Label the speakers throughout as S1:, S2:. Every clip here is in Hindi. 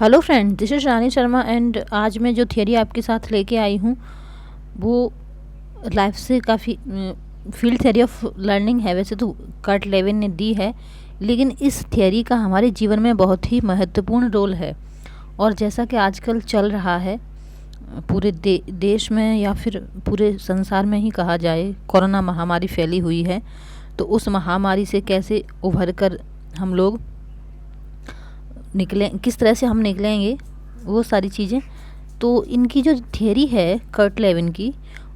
S1: Hello friend, this is Rani Sharma and आज मैं जो थियरी आपके साथ लेके आई हूँ वो लाइफ से काफ़ी फील्ड थियरी ऑफ लर्निंग है। वैसे तो कर्ट लेविन ने दी है, लेकिन इस थियरी का हमारे जीवन में बहुत ही महत्वपूर्ण रोल है। और जैसा कि आजकल चल रहा है पूरे देश में या फिर पूरे संसार में ही कहा जाए, कोरोना महामारी फैली हुई है। तो उस महामारी से कैसे उभर कर हम लोग निकलें, किस तरह से हम निकलेंगे, वो सारी चीज़ें। तो इनकी जो थियरी है कर्ट लेविन की,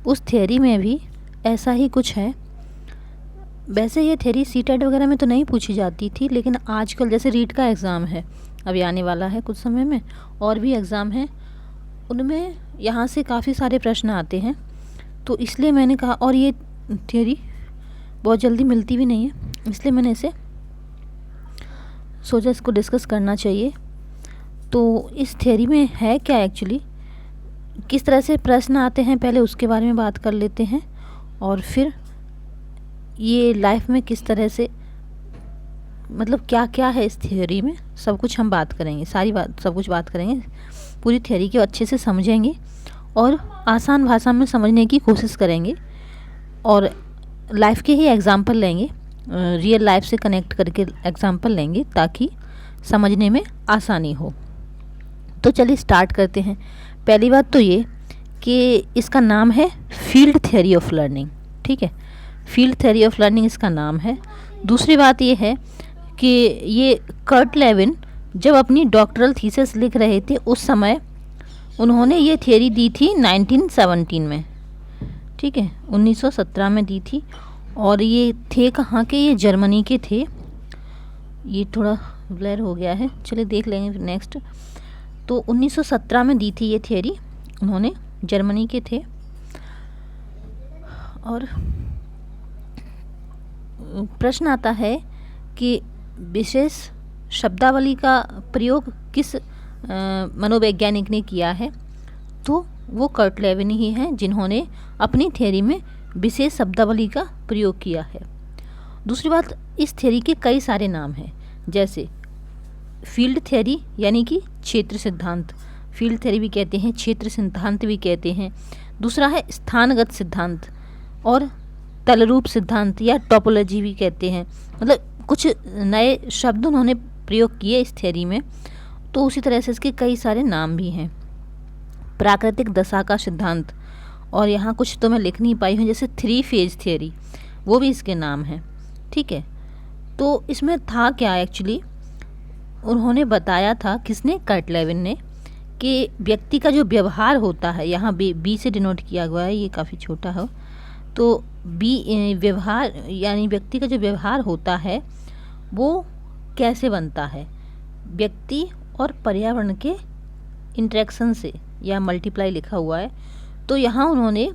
S1: उस थियरी में भी ऐसा ही कुछ है। वैसे ये थियरी सीटेट वगैरह में तो नहीं पूछी जाती थी, लेकिन आजकल जैसे रीट का एग्ज़ाम है, अभी आने वाला है कुछ समय में, और भी एग्ज़ाम है, उनमें यहाँ से काफ़ी सारे प्रश्न आते हैं। तो इसलिए मैंने कहा, और ये थियरी बहुत जल्दी मिलती भी नहीं है, इसलिए मैंने इसे सोचा इसको डिस्कस करना चाहिए। तो इस थियरी में है क्या एक्चुअली, किस तरह से प्रश्न आते हैं, पहले उसके बारे में बात कर लेते हैं, और फिर ये लाइफ में किस तरह से, मतलब क्या क्या है इस थियरी में, सब कुछ हम बात करेंगे, सारी बात सब कुछ बात करेंगे, पूरी थियरी को अच्छे से समझेंगे और आसान भाषा में समझने की कोशिश करेंगे, और लाइफ के ही एग्जाम्पल लेंगे, रियल लाइफ से कनेक्ट करके एग्जाम्पल लेंगे ताकि समझने में आसानी हो। तो चलिए स्टार्ट करते हैं। पहली बात तो ये कि इसका नाम है फील्ड थ्योरी ऑफ लर्निंग, ठीक है, फील्ड थ्योरी ऑफ लर्निंग इसका नाम है। दूसरी बात ये है कि ये कर्ट लेविन जब अपनी डॉक्टरल थीसिस लिख रहे थे उस समय उन्होंने ये थियरी दी थी 1917 में, ठीक है, 1917 में दी थी। और ये थे कहाँ के, ये जर्मनी के थे। ये थोड़ा ब्लर हो गया है, चलिए देख लेंगे फिर नेक्स्ट। तो 1917 में दी थी ये थियरी, उन्होंने जर्मनी के थे। और प्रश्न आता है कि विशेष शब्दावली का प्रयोग किस मनोवैज्ञानिक ने किया है। तो वो कर्ट लेविन ही हैं जिन्होंने अपनी थियरी में विशेष शब्दावली का प्रयोग किया है। दूसरी बात, इस थियरी के कई सारे नाम हैं, जैसे फील्ड थियरी यानी कि क्षेत्र सिद्धांत, फील्ड थियरी भी कहते हैं, क्षेत्र सिद्धांत भी कहते हैं। दूसरा है स्थानगत सिद्धांत और तलरूप सिद्धांत या टोपोलॉजी भी कहते हैं। मतलब कुछ नए शब्द उन्होंने प्रयोग किए इस थियरी में। तो उसी तरह से इसके कई सारे नाम भी हैं। प्राकृतिक दशा का सिद्धांत, और यहाँ कुछ तो मैं लिख नहीं पाई हूँ, जैसे 3 फेज थियरी, वो भी इसके नाम है, ठीक है। तो इसमें था क्या एक्चुअली, उन्होंने बताया था, किसने, कर्ट लेविन ने, कि व्यक्ति का जो व्यवहार होता है, यहाँ बी से डिनोट किया हुआ है, ये काफ़ी छोटा हो, तो बी व्यवहार यानी व्यक्ति का जो व्यवहार होता है वो कैसे बनता है, व्यक्ति और पर्यावरण के इंटरेक्शन से, या मल्टीप्लाई लिखा हुआ है। तो यहाँ उन्होंने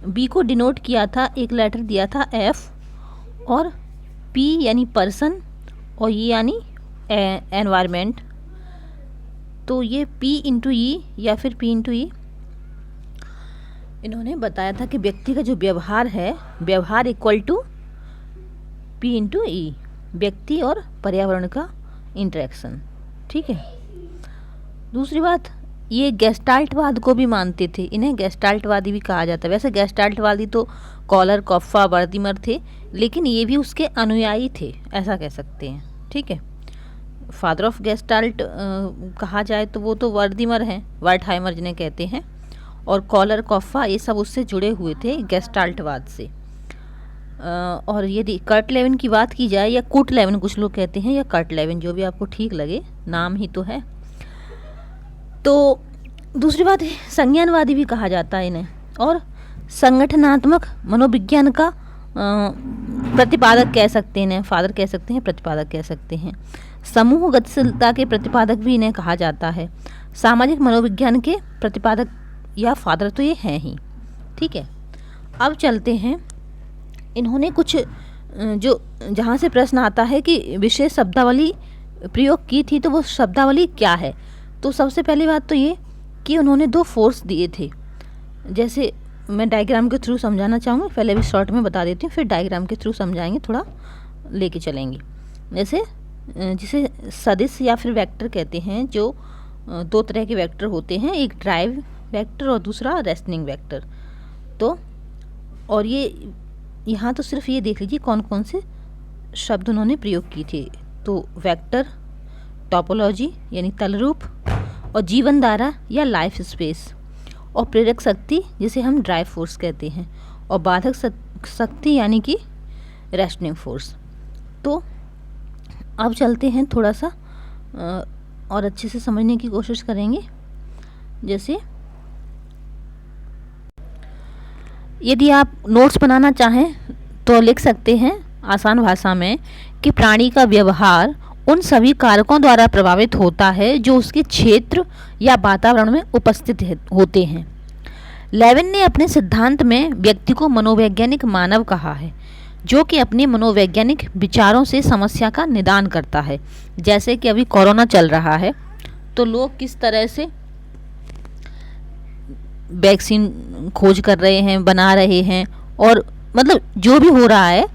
S1: बी को डिनोट किया था, एक लेटर दिया था एफ, और पी यानी पर्सन, और ये यानी एनवायरनमेंट। तो ये पी इंटू ई या फिर पी इंटू ई, इन्होंने बताया था कि व्यक्ति का जो व्यवहार है, व्यवहार इक्वल टू पी इंटू ई, व्यक्ति और पर्यावरण का इंटरेक्शन, ठीक है। दूसरी बात, ये गेस्टाल्टवाद को भी मानते थे, इन्हें गेस्टाल्टवादी भी कहा जाता है। वैसे गेस्टाल्टवादी तो कॉलर, कॉफ्फा, वर्दीमर थे, लेकिन ये भी उसके अनुयायी थे, ऐसा कह सकते हैं, ठीक है। फादर ऑफ गेस्टाल्ट कहा जाए तो वो तो वर्दीमर हैं, वर्टहाइमर जिन्हें कहते हैं, और कॉलर, कॉफ्फा, ये सब उससे जुड़े हुए थे गेस्टाल्टवाद से। और यदि कर्ट लेविन की बात की जाए, या कुट लेविन कुछ लोग कहते हैं, या कर्ट लेविन, जो भी आपको ठीक लगे, नाम ही तो है। तो दूसरी बात है, संज्ञानवादी भी कहा जाता है इन्हें, और संगठनात्मक मनोविज्ञान का प्रतिपादक कह सकते हैं इन्हें, फादर कह सकते हैं, प्रतिपादक कह सकते हैं। समूह गतिशीलता के प्रतिपादक भी इन्हें कहा जाता है। सामाजिक मनोविज्ञान के प्रतिपादक या फादर तो ये हैं ही, ठीक है। अब चलते हैं, इन्होंने कुछ जो जहाँ से प्रश्न आता है कि विशेष शब्दावली प्रयोग की थी, तो वो शब्दावली क्या है। तो सबसे पहली बात तो ये कि उन्होंने 2 फोर्स दिए थे। जैसे मैं डायग्राम के थ्रू समझाना चाहूँगी, पहले भी शॉर्ट में बता देती हूँ, फिर डायग्राम के थ्रू समझाएंगे, थोड़ा लेके चलेंगे। जैसे जिसे सदिश या फिर वेक्टर कहते हैं, जो दो तरह के वेक्टर होते हैं, एक ड्राइव वेक्टर और दूसरा रेस्टनिंग वेक्टर। तो और ये यहाँ तो सिर्फ ये देख लीजिए कौन कौन से शब्द उन्होंने प्रयोग किए थे। तो वेक्टर, टोपोलॉजी यानी तलरूप, और जीवन धारा या लाइफ स्पेस, और प्रेरक शक्ति जिसे हम ड्राइव फोर्स कहते हैं, और बाधक शक्ति यानी कि रेस्टनिंग फोर्स। तो अब चलते हैं थोड़ा सा और अच्छे से समझने की कोशिश करेंगे। जैसे यदि आप नोट्स बनाना चाहें तो लिख सकते हैं आसान भाषा में कि प्राणी का व्यवहार उन सभी कारकों द्वारा प्रभावित होता है जो उसके क्षेत्र या वातावरण में उपस्थित होते हैं। लेविन ने अपने सिद्धांत में व्यक्ति को मनोवैज्ञानिक मानव कहा है, जो कि अपने मनोवैज्ञानिक विचारों से समस्या का निदान करता है। जैसे कि अभी कोरोना चल रहा है तो लोग किस तरह से वैक्सीन खोज कर रहे हैं, बना रहे हैं, और मतलब जो भी हो रहा है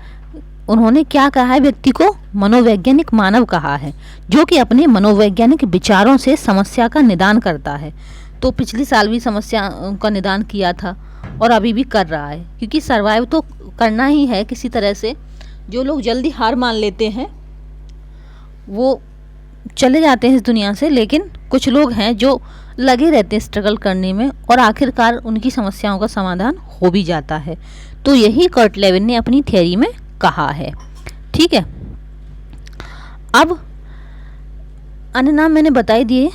S1: उन्होंने क्या कहा है, व्यक्ति को मनोवैज्ञानिक मानव कहा है, जो कि अपने मनोवैज्ञानिक विचारों से समस्या का निदान करता है। तो पिछले साल भी समस्या का निदान किया था और अभी भी कर रहा है, क्योंकि सरवाइव तो करना ही है किसी तरह से। जो लोग जल्दी हार मान लेते हैं वो चले जाते हैं इस दुनिया से, लेकिन कुछ लोग हैं जो लगे रहते हैं स्ट्रगल करने में और आखिरकार उनकी समस्याओं का समाधान हो भी जाता है। तो यही कर्ट लेविन ने अपनी थ्योरी में कहा है। ठीक है, अब अन्य नाम मैंने बता ही दिए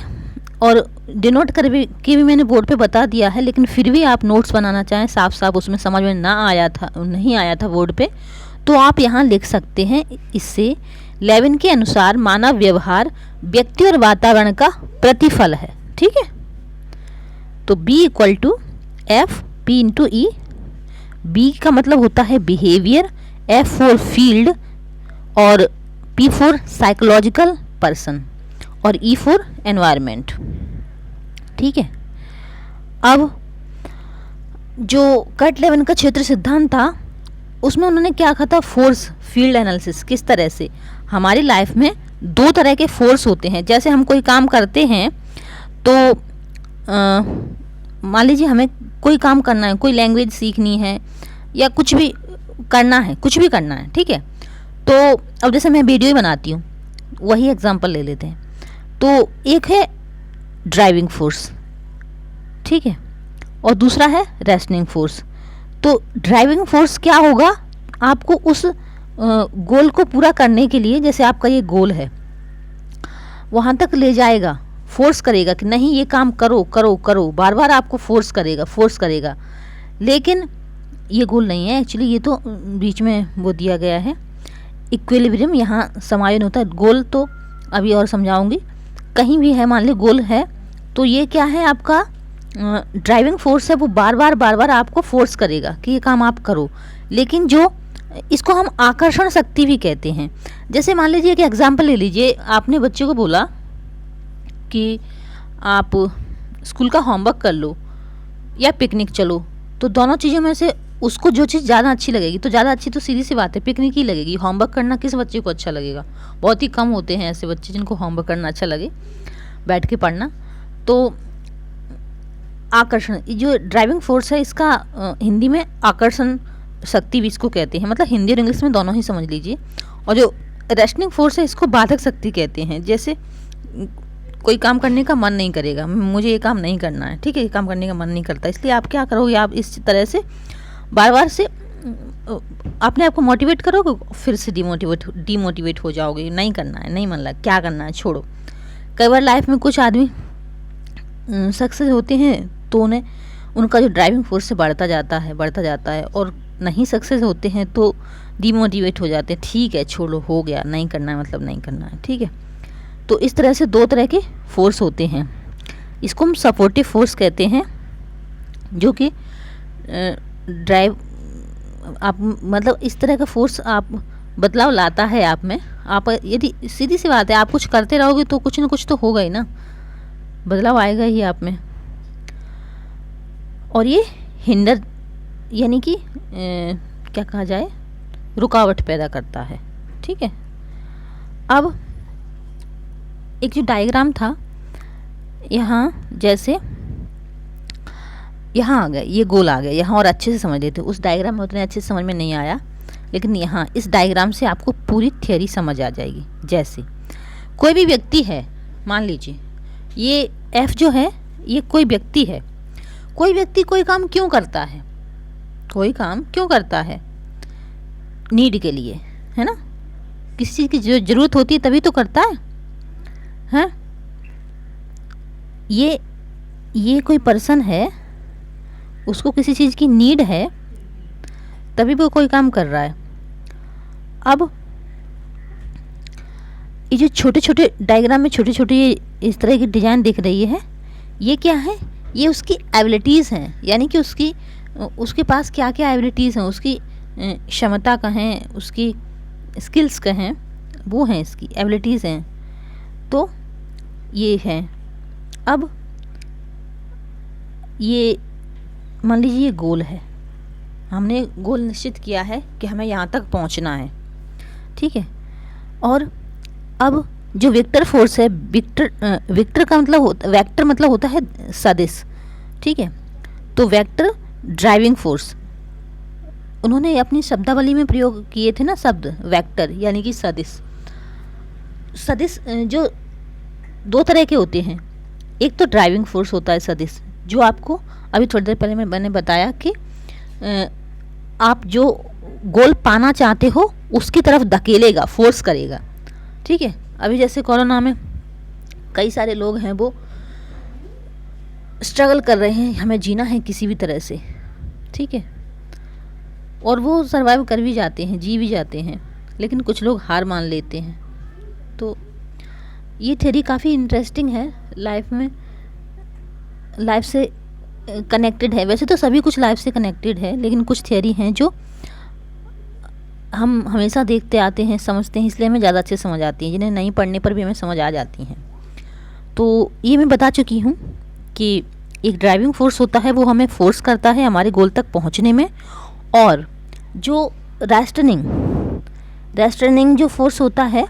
S1: और डिनोट कर के भी मैंने बोर्ड पे बता दिया है, लेकिन फिर भी आप नोट्स बनाना चाहें साफ साफ उसमें समझ में नहीं आया था बोर्ड पे, तो आप यहाँ लिख सकते हैं। इससे लेविन के अनुसार मानव व्यवहार व्यक्ति और वातावरण का प्रतिफल है। ठीक है, तो B = F P × E। B का मतलब होता है बिहेवियर, F फॉर फील्ड, और P फॉर साइकोलॉजिकल पर्सन, और E फॉर एनवायरनमेंट। ठीक है, अब जो कर्ट लेविन का क्षेत्र सिद्धांत था उसमें उन्होंने क्या कहा था, फोर्स फील्ड एनालिसिस। किस तरह से हमारी लाइफ में दो तरह के फोर्स होते हैं। जैसे हम कोई काम करते हैं तो मान लीजिए हमें कोई काम करना है, कोई लैंग्वेज सीखनी है या कुछ भी करना है, ठीक है। तो अब जैसे मैं वीडियो ही बनाती हूँ, वही एग्जांपल ले लेते हैं। तो एक है ड्राइविंग फोर्स, ठीक है, और दूसरा है रेस्टनिंग फोर्स। तो ड्राइविंग फोर्स क्या होगा, आपको उस गोल को पूरा करने के लिए, जैसे आपका ये गोल है, वहाँ तक ले जाएगा, फोर्स करेगा कि नहीं ये काम करो करो करो, बार बार आपको फोर्स करेगा। लेकिन ये गोल नहीं है एक्चुअली, ये तो बीच में वो दिया गया है इक्विलिब्रियम, यहाँ समायोजन होता है। गोल तो अभी और समझाऊंगी, कहीं भी है मान ली गोल है, तो ये क्या है, आपका ड्राइविंग फोर्स है, वो बार बार आपको फोर्स करेगा कि ये काम आप करो। लेकिन जो इसको हम आकर्षण शक्ति भी कहते हैं। जैसे मान लीजिए कि एग्जाम्पल ले लीजिए, आपने बच्चे को बोला कि आप स्कूल का होमवर्क कर लो या पिकनिक चलो, तो दोनों चीज़ों में से उसको जो चीज़ ज़्यादा अच्छी लगेगी, तो ज़्यादा अच्छी तो सीधी सी बात है पिकनिक ही लगेगी। होमवर्क करना किस बच्चे को अच्छा लगेगा, बहुत ही कम होते हैं ऐसे बच्चे जिनको होमवर्क करना अच्छा लगे, बैठ के पढ़ना। तो आकर्षण, जो ड्राइविंग फोर्स है इसका हिंदी में आकर्षण शक्ति भी इसको कहते हैं, मतलब हिंदी और इंग्लिश में दोनों ही समझ लीजिए। और जो रेस्टनिंग फोर्स है इसको बाधक शक्ति कहते हैं। जैसे कोई काम करने का मन नहीं करेगा, मुझे ये काम नहीं करना है, ठीक है, ये काम करने का मन नहीं करता, इसलिए आप क्या करोगे, आप इस तरह से बार बार से अपने आप को मोटिवेट करोगे, फिर से डिमोटिवेट हो जाओगे, नहीं करना है, नहीं मन लगा, क्या करना है, छोड़ो। कई बार लाइफ में कुछ आदमी सक्सेस होते हैं तो उनका जो ड्राइविंग फोर्स है बढ़ता जाता है, और नहीं सक्सेस होते हैं तो डिमोटिवेट हो जाते हैं, ठीक है छोड़ो, हो गया, नहीं करना है मतलब नहीं करना है, ठीक है। तो इस तरह से दो तरह के फोर्स होते हैं। इसको हम सपोर्टिव फोर्स कहते हैं, जो कि ड्राइव आप मतलब इस तरह का फोर्स आप बदलाव लाता है आप में। आप यदि सीधी सी बात है, आप कुछ करते रहोगे तो कुछ ना कुछ तो होगा ही ना, बदलाव आएगा ही आप में। और ये हिंडर यानी कि क्या कहा जाए, रुकावट पैदा करता है, ठीक है। अब एक जो डायग्राम था यहाँ जैसे यहाँ आ गए, ये गोल आ गया, यहाँ और अच्छे से समझ लेते। उस डायग्राम में उतने अच्छे से समझ में नहीं आया, लेकिन यहाँ इस डायग्राम से आपको पूरी थ्योरी समझ आ जाएगी। जैसे कोई भी व्यक्ति है, मान लीजिए ये F जो है ये कोई व्यक्ति है। कोई व्यक्ति कोई काम क्यों करता है? कोई काम क्यों करता है? नीड के लिए, है ना? किसी चीज़ की जो ज़रूरत होती है तभी तो करता है, हैं? ये कोई पर्सन है, उसको किसी चीज़ की नीड है, तभी वो कोई काम कर रहा है। अब ये जो छोटे छोटे डायग्राम में छोटे छोटे इस तरह की डिज़ाइन दिख रही है, ये क्या है? ये उसकी एबिलिटीज़ हैं, यानी कि उसके पास क्या क्या एबिलिटीज़ हैं, उसकी क्षमता कहें, उसकी स्किल्स कहें, वो हैं, इसकी एबिलिटीज़ हैं। तो ये है। अब ये मान लीजिए ये गोल है, हमने गोल निश्चित किया है कि हमें यहाँ तक पहुँचना है, ठीक है। और अब जो वेक्टर फोर्स है, वेक्टर का मतलब वेक्टर मतलब होता है सदिश, ठीक है। तो वेक्टर ड्राइविंग फोर्स उन्होंने अपनी शब्दावली में प्रयोग किए थे ना शब्द वेक्टर, यानी कि सदिश। सदिश जो दो तरह के होते हैं, एक तो ड्राइविंग फोर्स होता है सदिश, जो आपको अभी थोड़ी देर पहले मैंने बताया कि आप जो गोल पाना चाहते हो उसकी तरफ धकेलेगा, फोर्स करेगा, ठीक है। अभी जैसे कोरोना में कई सारे लोग हैं वो स्ट्रगल कर रहे हैं, हमें जीना है किसी भी तरह से, ठीक है, और वो सर्वाइव कर भी जाते हैं, जी भी जाते हैं, लेकिन कुछ लोग हार मान लेते हैं। तो ये थ्योरी काफ़ी इंटरेस्टिंग है, लाइफ से कनेक्टेड है। वैसे तो सभी कुछ लाइफ से कनेक्टेड है, लेकिन कुछ थ्योरी हैं जो हम हमेशा देखते आते हैं, समझते हैं, इसलिए हमें ज़्यादा अच्छे समझ आती हैं, जिन्हें नहीं पढ़ने पर भी हमें समझ आ जाती हैं। तो ये मैं बता चुकी हूँ कि एक ड्राइविंग फोर्स होता है, वो हमें फोर्स करता है हमारे गोल तक पहुँचने में। और जो रेस्ट्रेनिंग जो फोर्स होता है,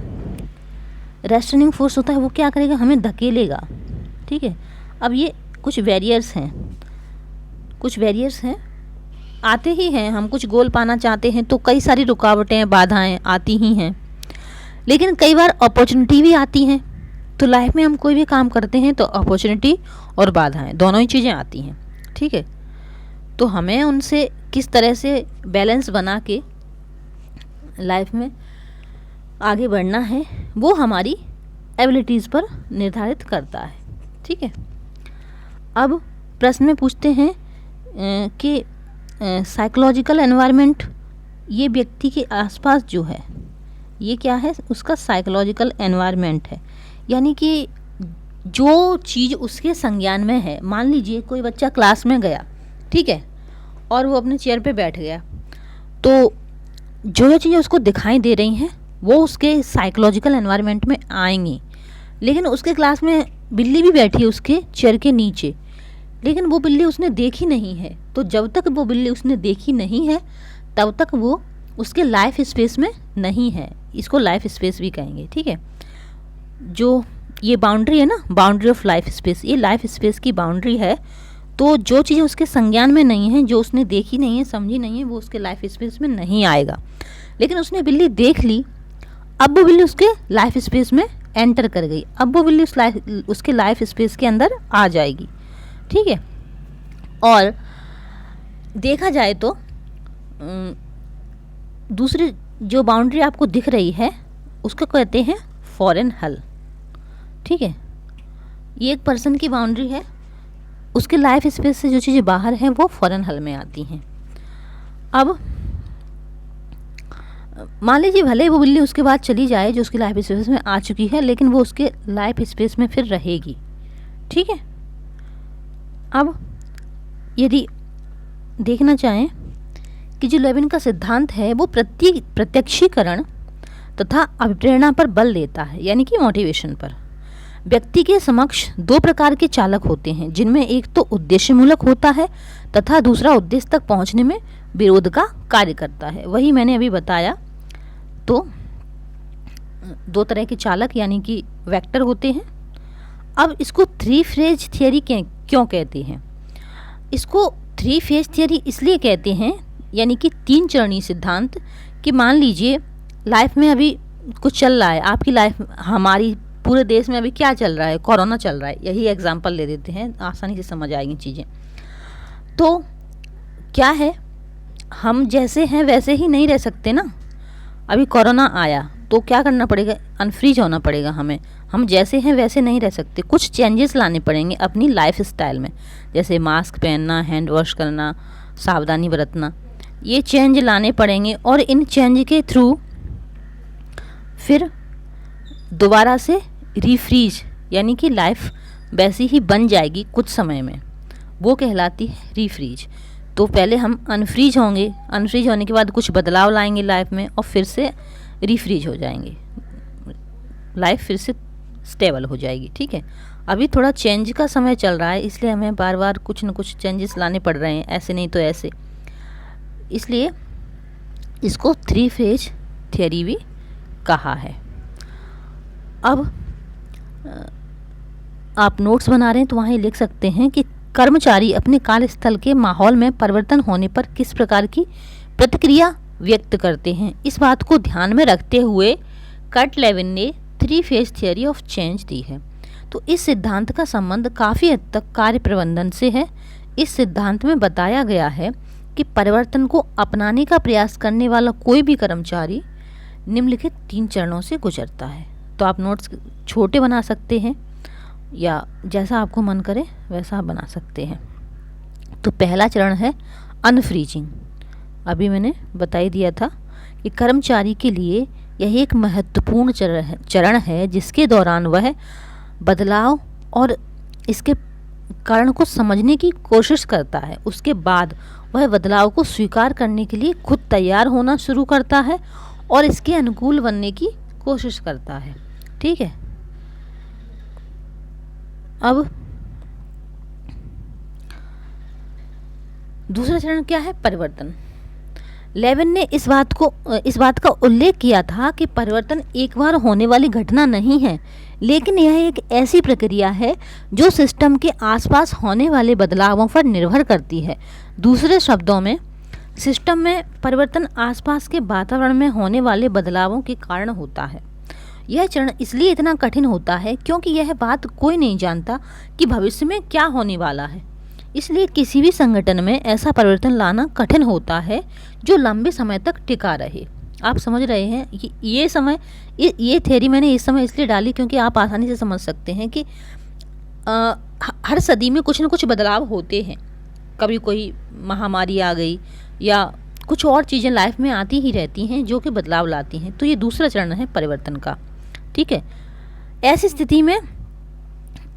S1: रेस्ट्रेनिंग फोर्स होता है, वो क्या करेगा? हमें धकेलेगा, ठीक है। अब ये कुछ बैरियर्स हैं, आते ही हैं। हम कुछ गोल पाना चाहते हैं तो कई सारी रुकावटें, बाधाएं आती ही हैं, लेकिन कई बार अपॉर्चुनिटी भी आती हैं। तो लाइफ में हम कोई भी काम करते हैं तो अपॉर्चुनिटी और बाधाएं दोनों ही चीज़ें आती हैं, ठीक है। तो हमें उनसे किस तरह से बैलेंस बना के लाइफ में आगे बढ़ना है, वो हमारी एबिलिटीज़ पर निर्धारित करता है, ठीक है। अब प्रश्न में पूछते हैं कि साइकोलॉजिकल एनवायरनमेंट, ये व्यक्ति के आसपास जो है ये क्या है? उसका साइकोलॉजिकल एनवायरनमेंट है, यानी कि जो चीज़ उसके संज्ञान में है। मान लीजिए कोई बच्चा क्लास में गया, ठीक है, और वो अपने चेयर पे बैठ गया, तो जो चीज़ें उसको दिखाई दे रही हैं वो उसके साइकोलॉजिकल एनवायरनमेंट में आएंगी। लेकिन उसके क्लास में बिल्ली भी बैठी है उसके चेयर के नीचे, लेकिन वो बिल्ली उसने देखी नहीं है। तो जब तक वो बिल्ली उसने देखी नहीं है तब तक वो उसके लाइफ स्पेस में नहीं है। इसको लाइफ स्पेस भी कहेंगे, ठीक है। जो ये बाउंड्री है ना, बाउंड्री ऑफ लाइफ स्पेस, ये लाइफ स्पेस की बाउंड्री है। तो जो चीज़ें उसके संज्ञान में नहीं है, जो उसने देखी नहीं है, समझी नहीं है, वो उसके लाइफ स्पेस में नहीं आएगा। लेकिन उसने बिल्ली देख ली, अब वो बिल्ली उसके लाइफ स्पेस में एंटर कर गई, अब वो बिल्ली उसके लाइफ स्पेस के अंदर आ जाएगी, ठीक है। और देखा जाए तो दूसरी जो बाउंड्री आपको दिख रही है उसको कहते हैं फॉरेन हल, ठीक है। ये एक पर्सन की बाउंड्री है, उसके लाइफ स्पेस से जो चीज़ें बाहर हैं वो फॉरेन हल में आती हैं। अब मान लीजिए भले वो बिल्ली उसके बाद चली जाए जो उसकी लाइफ स्पेस में आ चुकी है, लेकिन वो उसके लाइफ स्पेस में फिर रहेगी, ठीक है। अब यदि देखना चाहें कि जो लेविन का सिद्धांत है वो प्रत्यक्षीकरण तथा अभिप्रेरणा पर बल देता है, यानी कि मोटिवेशन पर। व्यक्ति के समक्ष दो प्रकार के चालक होते हैं, जिनमें एक तो उद्देश्यमूलक होता है तथा दूसरा उद्देश्य तक पहुंचने में विरोध का कार्य करता है। वही मैंने अभी बताया। तो दो तरह के चालक यानी कि वेक्टर होते हैं। अब इसको थ्री फेज थियरी क्यों कहते हैं? इसको थ्री फेज थियरी इसलिए कहते हैं, यानी कि तीन चरणीय सिद्धांत, कि मान लीजिए लाइफ में अभी कुछ चल रहा है, आपकी लाइफ, हमारी पूरे देश में अभी क्या चल रहा है, कोरोना चल रहा है, यही एग्जांपल ले देते हैं, आसानी से समझ आएंगी चीज़ें। तो क्या है, हम जैसे हैं वैसे ही नहीं रह सकते ना। अभी कोरोना आया तो क्या करना पड़ेगा, अनफ्रीज होना पड़ेगा हमें। हम जैसे हैं वैसे नहीं रह सकते, कुछ चेंजेस लाने पड़ेंगे अपनी लाइफ स्टाइल में, जैसे मास्क पहनना, हैंड वॉश करना, सावधानी बरतना, ये चेंज लाने पड़ेंगे। और इन चेंज के थ्रू फिर दोबारा से रीफ्रीज, यानी कि लाइफ वैसी ही बन जाएगी कुछ समय में, वो कहलाती है रीफ्रीज। तो पहले हम अनफ्रीज होंगे, अनफ्रीज होने के बाद कुछ बदलाव लाएंगे लाइफ में और फिर से रीफ्रीज हो जाएंगे, लाइफ फिर से स्टेबल हो जाएगी। ठीक है, अभी थोड़ा चेंज का समय चल रहा है, इसलिए हमें बार बार कुछ न कुछ चेंजेस लाने पड़ रहे हैं, ऐसे नहीं तो ऐसे, इसलिए इसको थ्री फेज थियरी भी कहा है। अब आप नोट्स बना रहे हैं तो वहाँ लिख सकते हैं कि कर्मचारी अपने कार्यस्थल के माहौल में परिवर्तन होने पर किस प्रकार की प्रतिक्रिया व्यक्त करते हैं। इस बात को ध्यान में रखते हुए कर्ट लेविन ने three phase theory of change the है। तो इस सिद्धांत का संबंध काफ़ी हद तक कार्य प्रबंधन से है। इस सिद्धांत में बताया गया है कि परिवर्तन को अपनाने का प्रयास करने वाला कोई भी कर्मचारी निम्नलिखित तीन चरणों से गुजरता है। तो आप नोट्स छोटे बना सकते हैं या जैसा आपको मन करे वैसा आप बना सकते हैं। तो पहला चरण है अनफ्रीजिंग। अभी मैंने बता ही दिया था कि कर्मचारी के लिए यह एक महत्वपूर्ण चरण है जिसके दौरान वह बदलाव और इसके कारण को समझने की कोशिश करता है। उसके बाद वह बदलाव को स्वीकार करने के लिए खुद तैयार होना शुरू करता है और इसके अनुकूल बनने की कोशिश करता है। ठीक है, अब दूसरा चरण क्या है, परिवर्तन। लेविन ने इस बात का उल्लेख किया था कि परिवर्तन एक बार होने वाली घटना नहीं है, लेकिन यह एक ऐसी प्रक्रिया है जो सिस्टम के आसपास होने वाले बदलावों पर निर्भर करती है। दूसरे शब्दों में, सिस्टम में परिवर्तन आसपास के वातावरण में होने वाले बदलावों के कारण होता है। यह चरण इसलिए इतना कठिन होता है क्योंकि यह बात कोई नहीं जानता कि भविष्य में क्या होने वाला है। इसलिए किसी भी संगठन में ऐसा परिवर्तन लाना कठिन होता है जो लंबे समय तक टिका रहे। आप समझ रहे हैं, ये थ्योरी मैंने इस समय इसलिए डाली क्योंकि आप आसानी से समझ सकते हैं कि हर सदी में कुछ न कुछ बदलाव होते हैं। कभी कोई महामारी आ गई या कुछ और चीज़ें लाइफ में आती ही रहती हैं जो कि बदलाव लाती हैं। तो ये दूसरा चरण है परिवर्तन का। ठीक है, ऐसी स्थिति में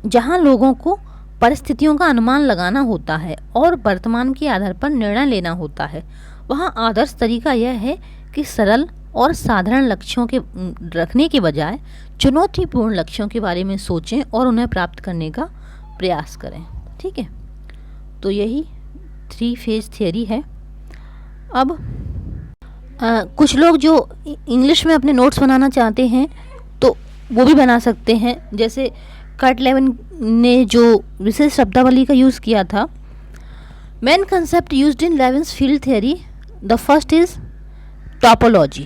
S1: जहाँ लोगों को परिस्थितियों का अनुमान लगाना होता है और वर्तमान के आधार पर निर्णय लेना होता है, वहाँ आदर्श तरीका यह है कि सरल और साधारण लक्ष्यों के रखने के बजाय चुनौतीपूर्ण लक्ष्यों के बारे में सोचें और उन्हें प्राप्त करने का प्रयास करें। ठीक है, तो यही थ्री फेज थियरी है। अब कुछ लोग जो इंग्लिश में अपने नोट्स बनाना चाहते हैं तो वो भी बना सकते हैं। जैसे कर्ट लेविन ने जो विशेष शब्दावली का यूज़ किया था, main concept used in Lewin's field theory, the first is topology,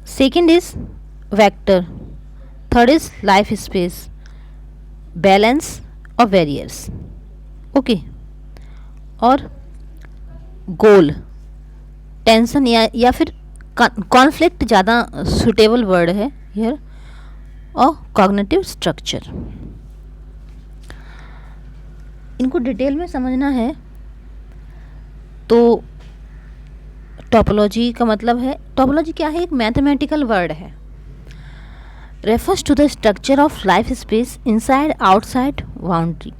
S1: second is vector, third is life space, balance और वेरियर्स। ओके, और गोल, टेंशन या फिर कॉन्फ्लिक्ट ज़्यादा सुटेबल वर्ड है हियर, और कॉग्निटिव स्ट्रक्चर। इनको डिटेल में समझना है तो टोपोलॉजी का मतलब है, टोपोलॉजी क्या है, एक मैथमेटिकल वर्ड है, refers to the structure of life space inside outside boundary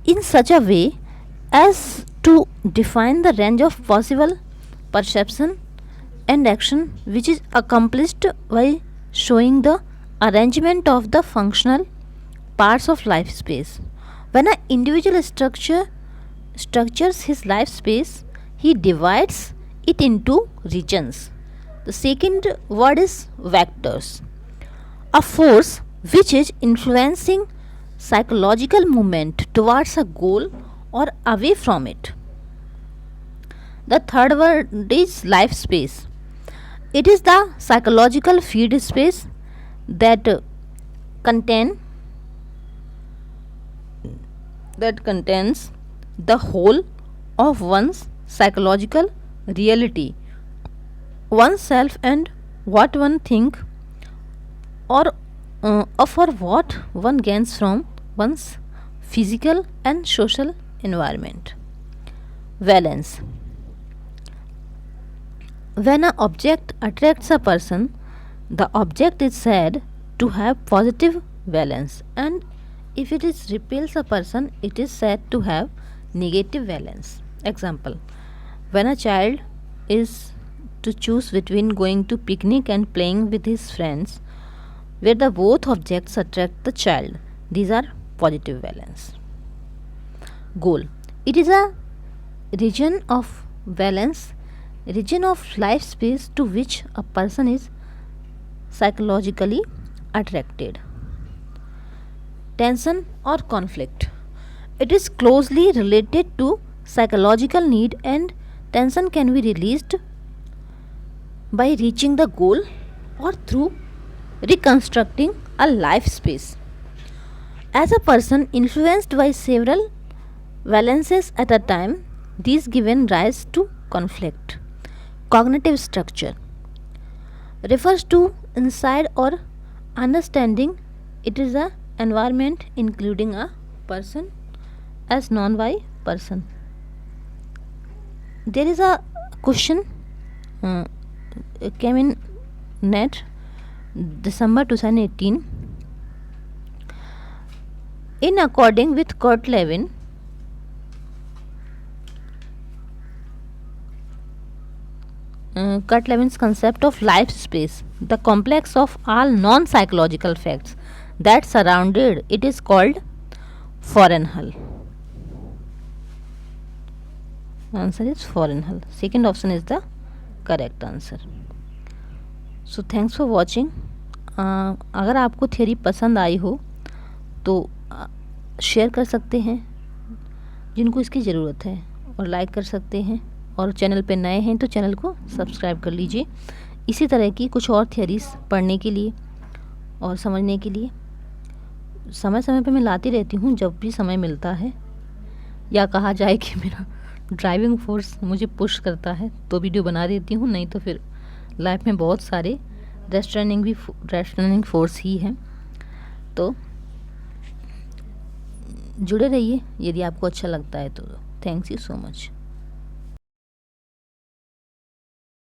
S1: in such a way as to define the range of possible perception and action which is accomplished by showing the arrangement of the functional parts of life space. When an individual structures his life space, he divides it into regions. The second word is vectors. A force which is influencing psychological movement towards a goal or away from it. The third word is life space. It is the psychological feed space that contains the whole of one's psychological reality, oneself, and what one think or for what one gains from one's physical and social environment. Valence. When an object attracts a person, the object is said to have positive valence, and if it is repels a person, it is said to have negative valence. Example: when a child is to choose between going to picnic and playing with his friends, where the both objects attract the child, these are positive valence. Goal. It is a region of valence, region of life space to which a person is psychologically attracted. Tension or conflict. It is closely related to psychological need, and tension can be released by reaching the goal or through reconstructing a life space. As a person influenced by several valences at a time, these given rise to conflict. Cognitive structure refers to insight or understanding. It is a environment including a person as known by person. There is a question came in net December 2018. In according with Kurt Lewin, Kurt Levin's concept of life space, the complex of all non-psychological facts that surrounded it is called foreign hull. Answer is foreign hull. Second option is the correct answer. So thanks for watching. अगर आपको थ्योरी पसंद आई हो तो शेयर कर सकते हैं जिनको इसकी ज़रूरत है, और लाइक कर सकते हैं, और चैनल पे नए हैं तो चैनल को सब्सक्राइब कर लीजिए। इसी तरह की कुछ और थ्योरीज पढ़ने के लिए और समझने के लिए समय समय पे मैं लाती रहती हूँ जब भी समय मिलता है, या कहा जाए कि मेरा ड्राइविंग फोर्स मुझे पुश करता है तो वीडियो बना देती हूँ, नहीं तो फिर लाइफ में बहुत सारे रेस्ट्रेनिंग फोर्स ही हैं। तो जुड़े रहिए यदि आपको अच्छा लगता है तो। Thanks you so much.